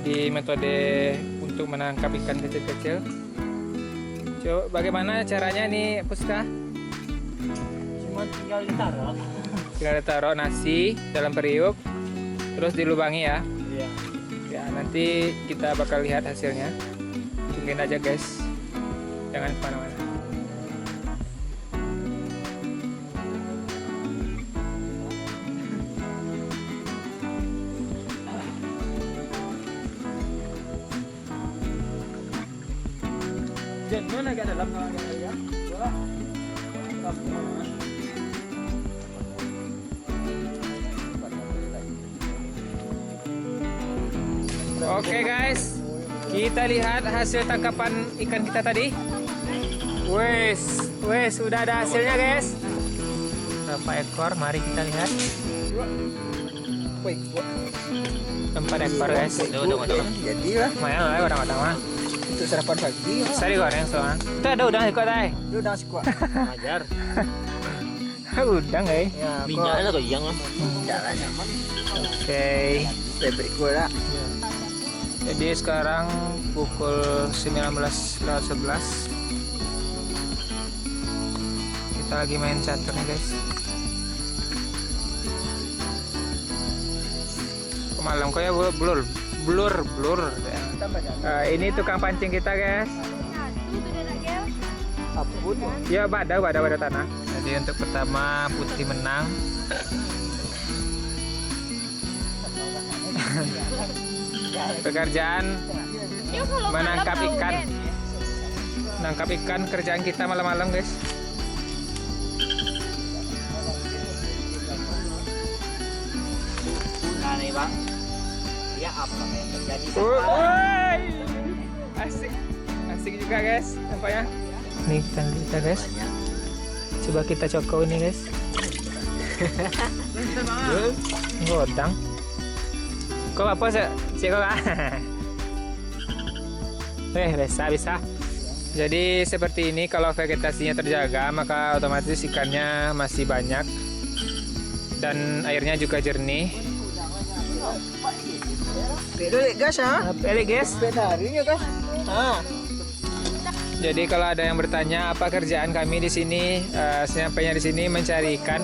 di metode untuk menangkap ikan kecil-kecil. Coba bagaimana caranya nih Puska? Cuma tinggal ditaruh. Tinggal ditaruh nasi dalam periuk, terus dilubangi ya. Iya. Ya nanti kita bakal lihat hasilnya. Tungguin aja guys, jangan kemana-mana. Jangan agak dalam ya. Bola. Oke guys, kita lihat hasil tangkapan ikan kita tadi. Wes, sudah ada hasilnya guys. Berapa ekor? Mari kita lihat. 4 ekor guys. Jadi lah. Lumayan lah orang-orang mah. Untuk sarapan pagi. Sari goreng soalnya. Itu ada udang ikut tay. Lu udah sekuat. Ajar. Udang guys. Ya, Minyaknya kok yang lah. jalan. Oke. Favorite gue lah. Jadi sekarang pukul 19.11. Kita lagi main catur nih guys. Malam kok ya blur. Ini tukang pancing kita guys. Ya pada tanah. Jadi untuk pertama Putri menang. Pekerjaan menangkap ikan. Menangkap ikan kerjaan kita malam-malam guys. Nah nih bang, ya apa yang terjadi? Woi, asik juga guys nampaknya. Nih ikan kita guys. Coba kita coko ini guys. Godang. Kok apa sih? Cek kok. Bisa. Jadi seperti ini, kalau vegetasinya terjaga maka otomatis ikannya masih banyak dan airnya juga jernih. Pelik gas ha. Pelik guys. Hari ya gas. Ha. Jadi kalau ada yang bertanya apa kerjaan kami di sini, sampainya di sini mencari ikan.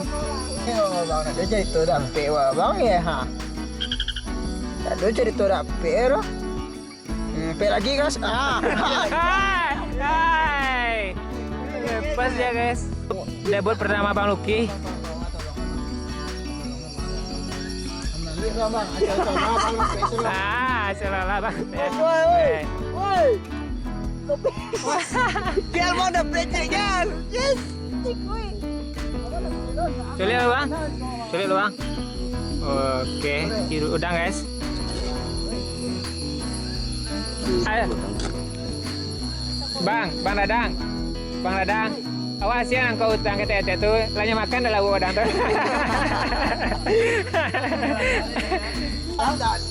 Bang, ada cerita dapet wah bang ya ha. Tak ada cerita dapet roh. Pe lagi gas. Hai. Lepas ya guys. Debut pertama Bang Lucky. Salah Bang. Woi. Biar mau dapet kan. Yes. Culi lu Bang. Oke, hidup udang guys. Ayo. Bang Dadang. Awas ya kau utang ke tete tuh, lanya makan dah lagu udang tuh.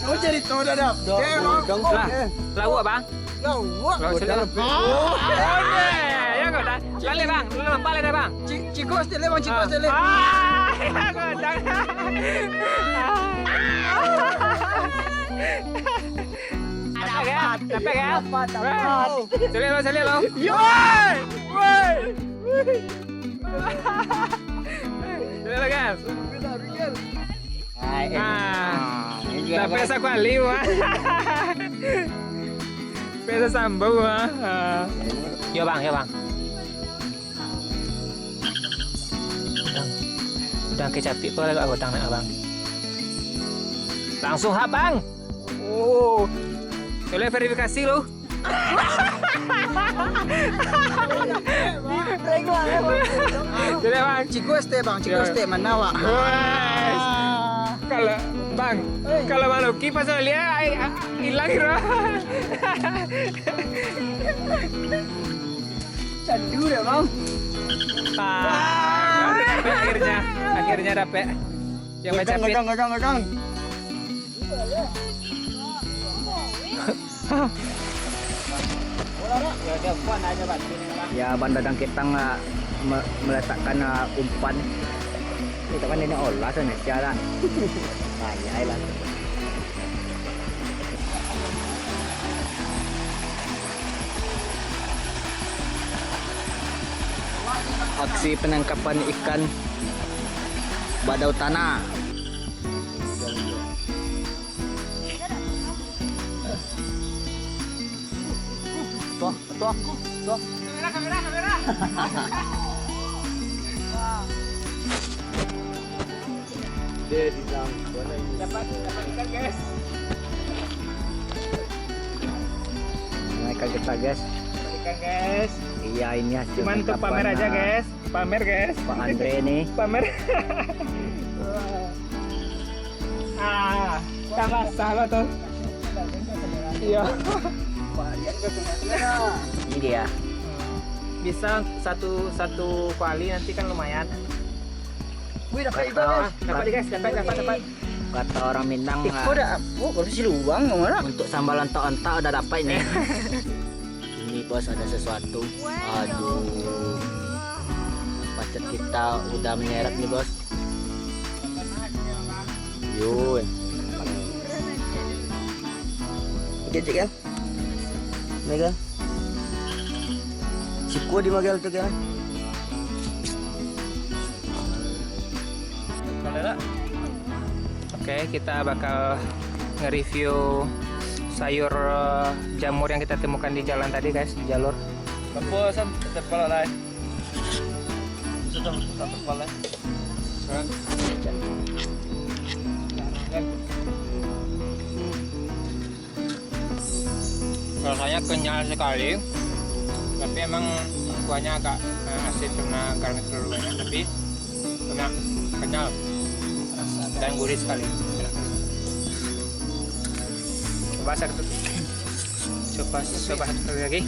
Mau cerita dah dah. Lah, lagu apa Bang? Lagu sudah. Ya kau dah. Lali Bang, lu nampak dah Bang. Ciko stele bang, Ciko stele. Ya kau udang. Dapat ya? Sali lo. Woi. Sali guys. Dapat sakwali wah. Pesa sambal wah. Ya bang. Udang kecapi kok agak udang nak bang. Langsung ha bang. Oh. Boleh verifikasi lo. Jadi bang, Ciko ste mana wak? Kalau bang, kalau Maluki pas lihat hilang bro. Candu deh bang. Akhirnya dapet. Yang macapit. Godang. Ya Bang Dadang kita meletakkan umpan. Itu kan ini olah sana secara banyak lah. aksi penangkapan ikan badau tanah. Tuh. Kamera. Dia di dalam. Dapat ikan guys. Naikkan kita guys. Ikan guys. Iya ini hasil. Cuman untuk pamer aja guys. Pamer guys. Pak Andre nih. Pamer. Tambah salah tuh. Iya. Ini dia. Bisa satu kuali nanti kan lumayan. Wih, dapat ikan guys. Dapat guys, dapat. Kata orang Minang lah. Kau dah apa? Kau si luang mana? Untuk sambal ontak-ontak udah dapat ini. Ini bos ada sesuatu. Aduh. Pacet kita udah menyeret nih bos. Yun. Gejek kan? Mega. Siku di magal tu kan? Oke, kita bakal nge-review sayur jamur yang kita temukan di jalan tadi guys, di jalur. Kapusan terpala lah. Sudah terpala. Rasanya kenyal sekali, tapi emang kuahnya agak asin karena garamnya terlalu banyak, tapi kenyal dan gurih sekali. Coba satu lagi.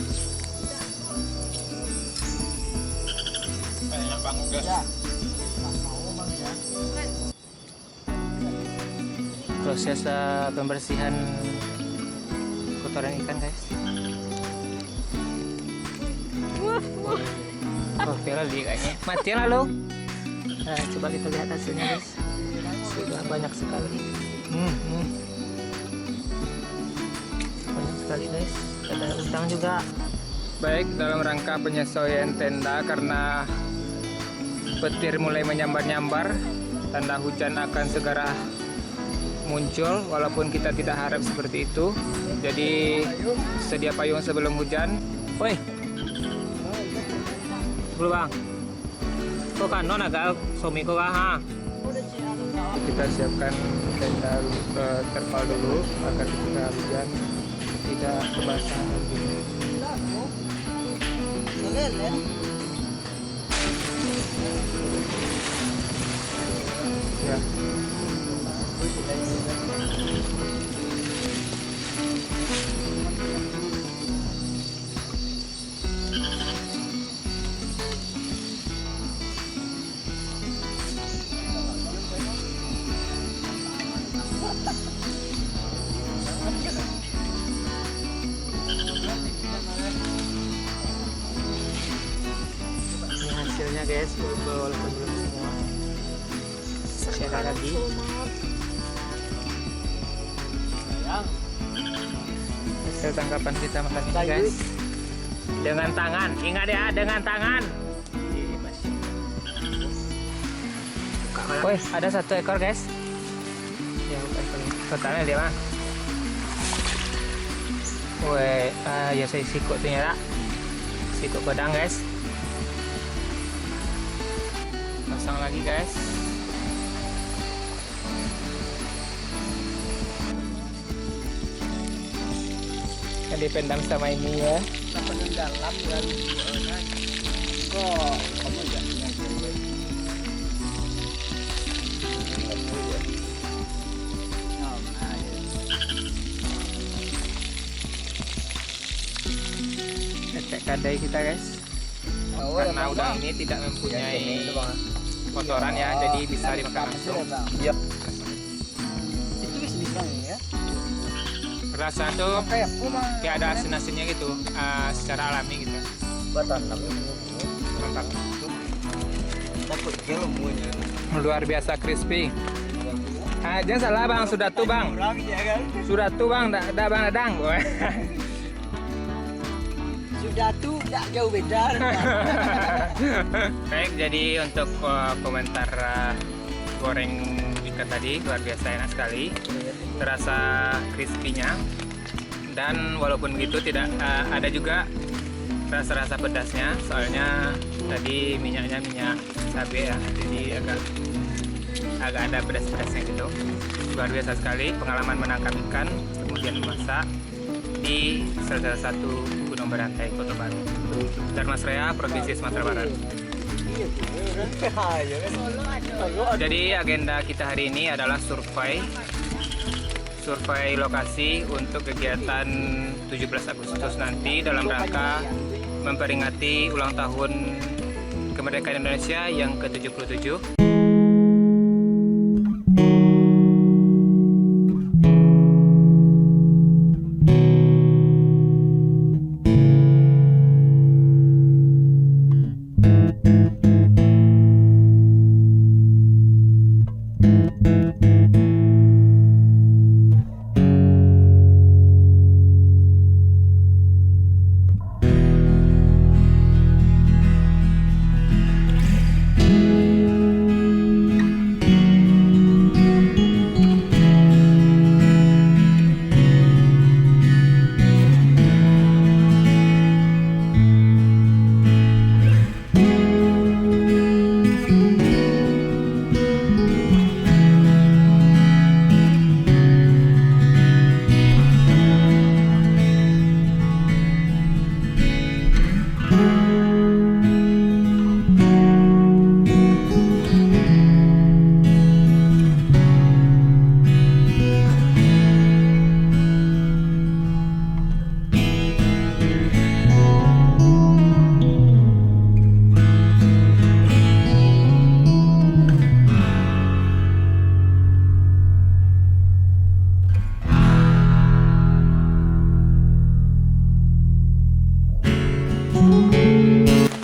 Enak banget guys. Proses pembersihan kotoran ikan guys. Oke lah kayaknya. Mati lah lo. Nah, coba kita lihat hasilnya guys. Sudah banyak sekali. Banyak sekali guys. Ada udang juga. Baik, dalam rangka penyesuaian tenda karena petir mulai menyambar-nyambar, tanda hujan akan segera muncul walaupun kita tidak harap seperti itu. Jadi sedia payung sebelum hujan. Woi. Dulu bang. Kok kan non agak suami kok ha. Kita siapkan tenda terpal dulu agar ketika hujan tidak kebasahan lagi. Ya. Hasilnya guys, walaupun belum semua, sekali lagi hasil tangkapan kita makan ini guys, dengan tangan, ingat ya, dengan tangan. Woi, ada 1 ekor guys. Ya, totalnya dia mah. Woi, ya saya sikut ternyata, sikut pedang guys. Pasang lagi guys. Yang dipendam sama ini ya. Dapat yang dalam dan kok kamu enggak Cek kadai kita guys. Karena udang ini tidak mempunyai kotoran ya, jadi bisa dimakan langsung. Iya. Itu bisa ya. Rasa tuh kayak ada asin-asinnya gitu, secara alami gitu. Batan namanya. Mantap. Takut ilmunya. Luar biasa crispy. Jangan salah bang, sudah tuh bang. Sudah tuh bang, dah bang Dadang. jatuh tak jauh beda. Baik, jadi untuk komentar goreng ikan tadi luar biasa enak sekali, terasa crispy-nya, dan walaupun begitu tidak ada juga rasa-rasa pedasnya, soalnya tadi minyaknya minyak cabai ya, jadi agak ada pedas-pedasnya gitu. Luar biasa sekali pengalaman menangkap ikan kemudian memasak di salah satu gunung berantai Kota Baru, Dharmasraya, Provinsi Sumatera Barat. Jadi agenda kita hari ini adalah survei lokasi untuk kegiatan 17 Agustus nanti dalam rangka memperingati ulang tahun kemerdekaan Indonesia yang ke-77.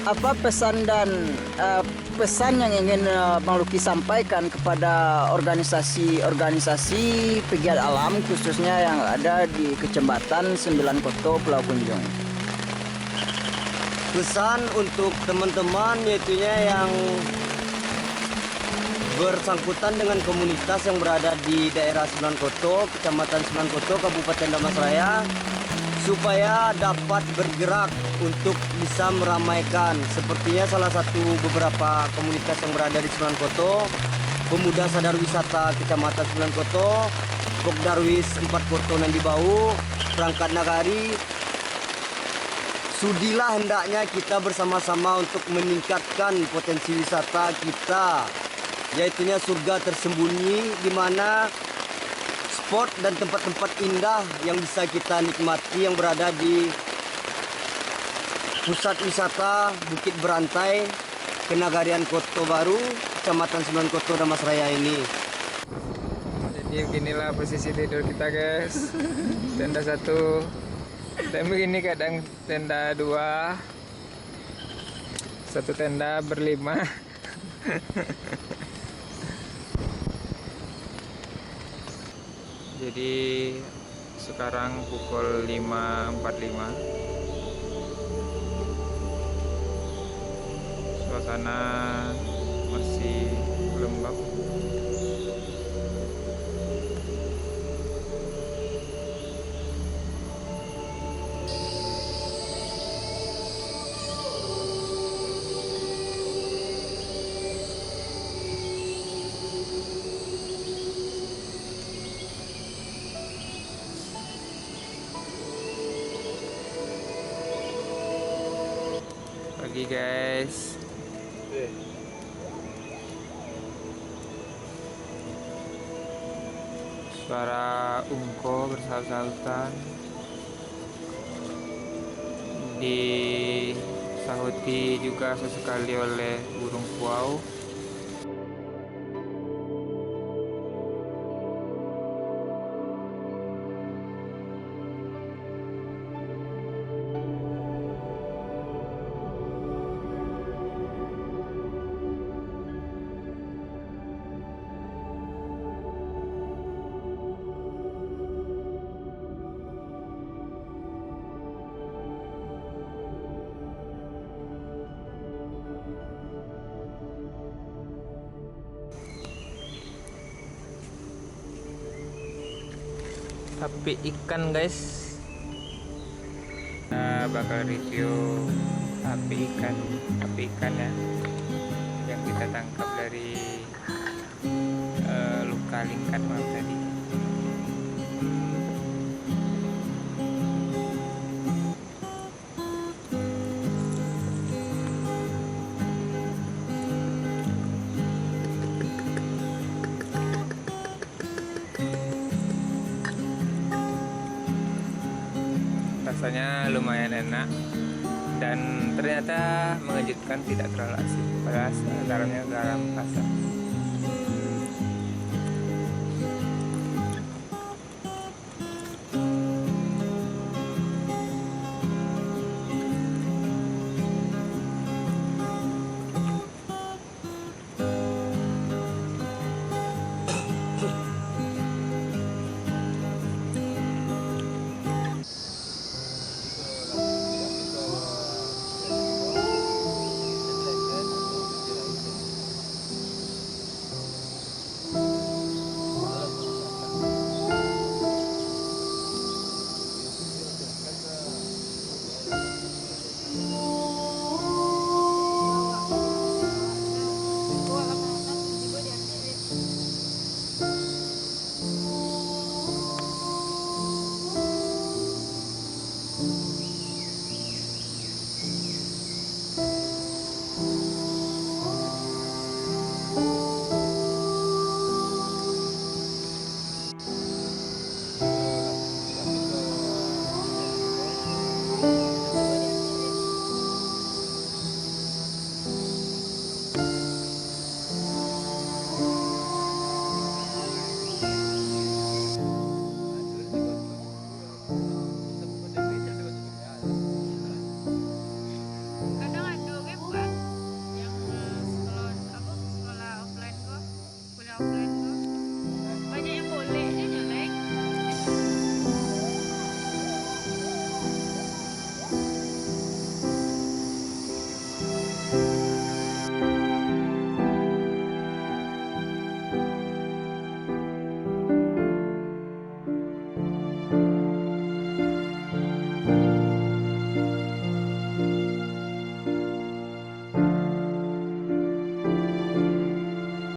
Apa pesan yang ingin Bang Luki sampaikan kepada organisasi pegiat alam khususnya yang ada di Kecamatan Sembilan Koto, Pulau Kunjung? Pesan untuk teman-teman yaitunya yang bersangkutan dengan komunitas yang berada di daerah Sembilan Koto, Kecamatan Sembilan Koto, Kabupaten Dharmasraya, supaya dapat bergerak untuk bisa meramaikan. Sepertinya salah satu beberapa komunitas yang berada di Sembilan Koto, Pemuda Sadar Wisata Kecamatan Sembilan Koto, Kokdarwis 4 Koto Nandibau, Perangkat Nagari, sudilah hendaknya kita bersama-sama untuk meningkatkan potensi wisata kita, yaitunya surga tersembunyi, di mana spot dan tempat-tempat indah yang bisa kita nikmati yang berada di pusat wisata Bukit Berantai, Kenagarian Kota Baru, Kecamatan Sembilan Koto, Dharmasraya ini. Jadi beginilah posisi tidur kita guys, tenda 1, dan begini kadang tenda 2, satu tenda berlima. Jadi sekarang pukul 5.45, suasana masih lembab. Pagi guys. Suara ungko bersaut-sautan disahuti juga sesekali oleh burung kuau. api ikan guys. Kita bakal review api ikan ya, yang kita tangkap dari luka lingkat malam tadi. Rasanya lumayan enak dan ternyata mengejutkan, tidak terlalu asin, padahal garamnya garam kasar.